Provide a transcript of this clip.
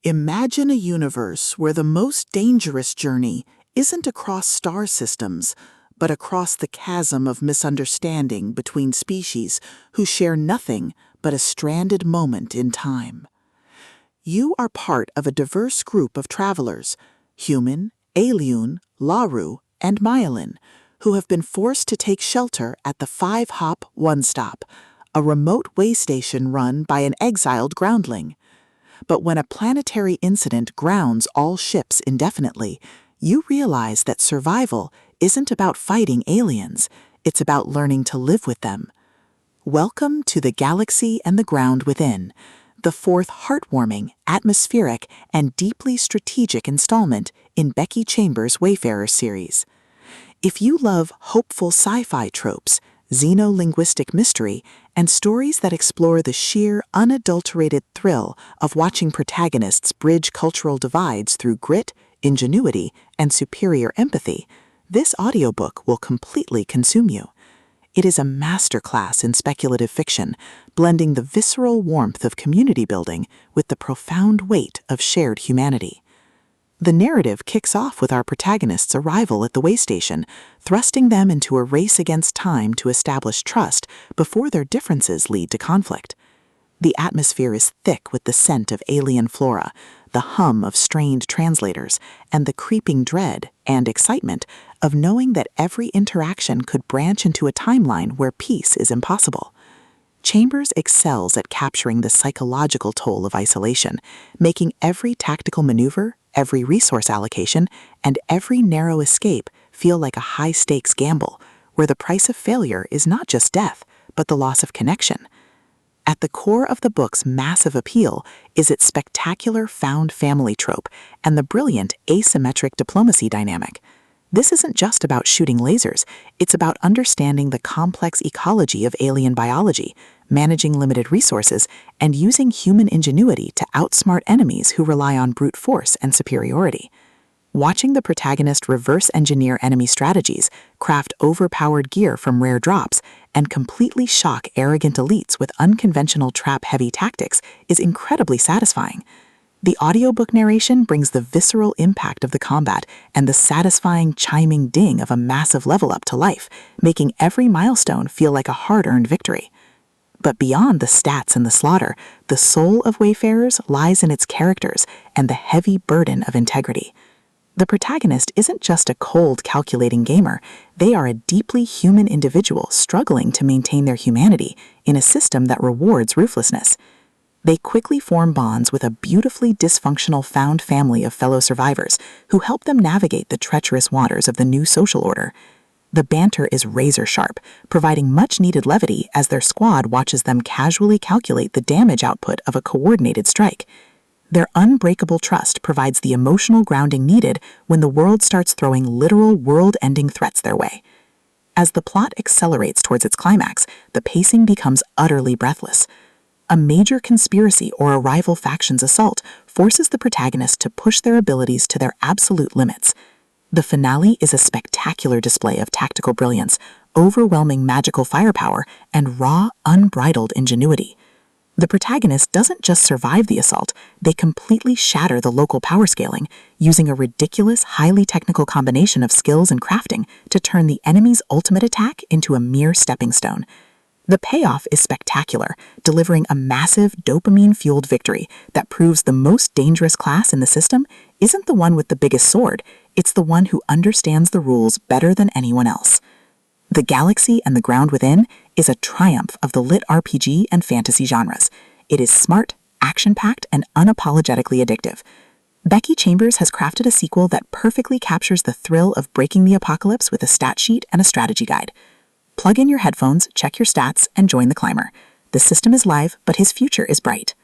Imagine a universe where the most dangerous journey isn't across star systems, but across the chasm of misunderstanding between species who share nothing but a stranded moment in time. You are part of a diverse group of travelers, human, alien, Laru, and Myelin, who have been forced to take shelter at the Five-Hop One-Stop, a remote way station run by an exiled groundling. But when a planetary incident grounds all ships indefinitely, you realize that survival isn't about fighting aliens, it's about learning to live with them. Welcome to The Galaxy and the Ground Within, the fourth heartwarming, atmospheric, and deeply strategic installment in Becky Chambers' Wayfarers series. If you love hopeful sci-fi tropes, xenolinguistic mystery, and stories that explore the sheer, unadulterated thrill of watching protagonists bridge cultural divides through grit, ingenuity, and superior empathy, this audiobook will completely consume you. It is a masterclass in speculative fiction, blending the visceral warmth of community building with the profound weight of shared humanity. The narrative kicks off with our protagonist's arrival at the way station, thrusting them into a race against time to establish trust before their differences lead to conflict. The atmosphere is thick with the scent of alien flora, the hum of strained translators, and the creeping dread and excitement of knowing that every interaction could branch into a timeline where peace is impossible. Chambers excels at capturing the psychological toll of isolation, making every tactical maneuver, every resource allocation, and every narrow escape feel like a high-stakes gamble, where the price of failure is not just death, but the loss of connection. At the core of the book's massive appeal is its spectacular found family trope and the brilliant asymmetric diplomacy dynamic. This isn't just about shooting lasers, it's about understanding the complex ecology of alien biology, managing limited resources, and using human ingenuity to outsmart enemies who rely on brute force and superiority. Watching the protagonist reverse engineer enemy strategies, craft overpowered gear from rare drops, and completely shock arrogant elites with unconventional trap-heavy tactics is incredibly satisfying. The audiobook narration brings the visceral impact of the combat and the satisfying chiming ding of a massive level up to life, making every milestone feel like a hard-earned victory. But beyond the stats and the slaughter, the soul of Wayfarers lies in its characters and the heavy burden of integrity. The protagonist isn't just a cold, calculating gamer, they are a deeply human individual struggling to maintain their humanity in a system that rewards ruthlessness. They quickly form bonds with a beautifully dysfunctional found family of fellow survivors who help them navigate the treacherous waters of the new social order. The banter is razor-sharp, providing much-needed levity as their squad watches them casually calculate the damage output of a coordinated strike. Their unbreakable trust provides the emotional grounding needed when the world starts throwing literal world-ending threats their way. As the plot accelerates towards its climax, the pacing becomes utterly breathless. A major conspiracy or a rival faction's assault forces the protagonist to push their abilities to their absolute limits. The finale is a spectacular display of tactical brilliance, overwhelming magical firepower, and raw, unbridled ingenuity. The protagonist doesn't just survive the assault, they completely shatter the local power scaling, using a ridiculous, highly technical combination of skills and crafting to turn the enemy's ultimate attack into a mere stepping stone. The payoff is spectacular, delivering a massive dopamine-fueled victory that proves the most dangerous class in the system isn't the one with the biggest sword, it's the one who understands the rules better than anyone else. The Galaxy and the Ground Within is a triumph of the LitRPG and fantasy genres. It is smart, action-packed, and unapologetically addictive. Becky Chambers has crafted a sequel that perfectly captures the thrill of breaking the apocalypse with a stat sheet and a strategy guide. Plug in your headphones, check your stats, and join the climber. The system is live, but his future is bright.